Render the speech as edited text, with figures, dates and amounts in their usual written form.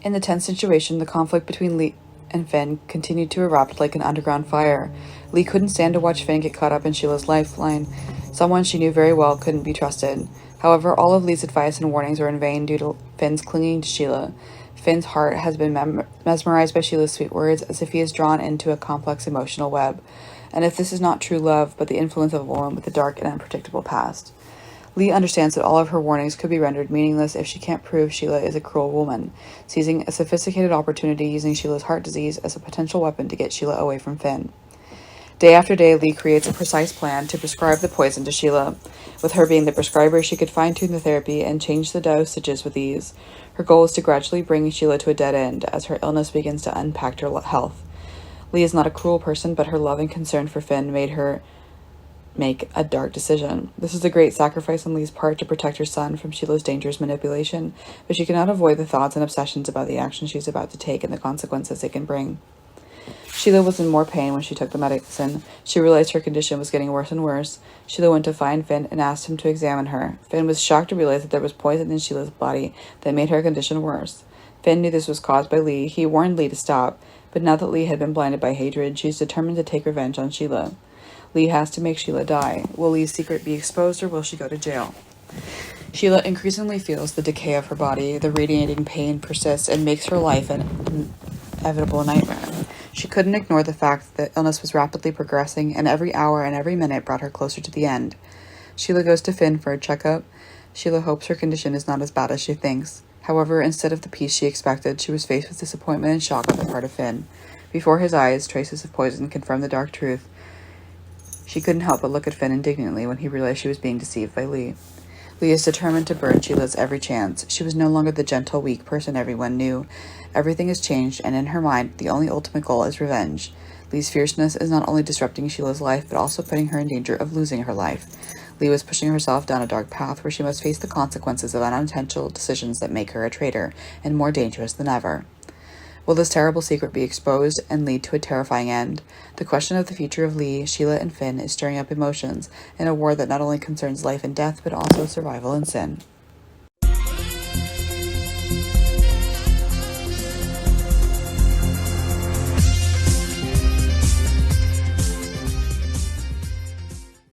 In the tense situation, the conflict between Lee and Finn continued to erupt like an underground fire. Lee couldn't stand to watch Finn get caught up in Sheila's lifeline. Someone she knew very well couldn't be trusted. However, all of Lee's advice and warnings were in vain due to Finn's clinging to Sheila. Finn's heart has been mesmerized by Sheila's sweet words, as if he is drawn into a complex emotional web. And if this is not true love, but the influence of a woman with a dark and unpredictable past. Lee understands that all of her warnings could be rendered meaningless if she can't prove Sheila is a cruel woman, seizing a sophisticated opportunity using Sheila's heart disease as a potential weapon to get Sheila away from Finn. Day after day, Lee creates a precise plan to prescribe the poison to Sheila. With her being the prescriber, she could fine-tune the therapy and change the dosages with ease. Her goal is to gradually bring Sheila to a dead end as her illness begins to impact her health. Lee is not a cruel person, but her love and concern for Finn made her make a dark decision. This is a great sacrifice on Lee's part to protect her son from Sheila's dangerous manipulation, but she cannot avoid the thoughts and obsessions about the action she's about to take and the consequences it can bring. Sheila was in more pain when she took the medicine. She realized her condition was getting worse and worse. Sheila went to find Finn and asked him to examine her. Finn was shocked to realize that there was poison in Sheila's body that made her condition worse. Finn knew this was caused by Lee. He warned Lee to stop, but now that Lee had been blinded by hatred, she is determined to take revenge on Sheila. Lee has to make Sheila die. Will Lee's secret be exposed, or will she go to jail? Sheila increasingly feels the decay of her body. The radiating pain persists and makes her life an inevitable nightmare. She couldn't ignore the fact that the illness was rapidly progressing, and every hour and every minute brought her closer to the end. Sheila goes to Finn for a checkup. Sheila hopes her condition is not as bad as she thinks. However, instead of the peace she expected, she was faced with disappointment and shock on the part of Finn. Before his eyes, traces of poison confirmed the dark truth. She couldn't help but look at Finn indignantly when he realized she was being deceived by Lee. Lee is determined to burn Sheila's every chance. She was no longer the gentle, weak person everyone knew. Everything has changed, and in her mind, the only ultimate goal is revenge. Lee's fierceness is not only disrupting Sheila's life, but also putting her in danger of losing her life. Lee was pushing herself down a dark path where she must face the consequences of unintentional decisions that make her a traitor, and more dangerous than ever. Will this terrible secret be exposed and lead to a terrifying end? The question of the future of Lee, Sheila, and Finn is stirring up emotions in a war that not only concerns life and death, but also survival and sin.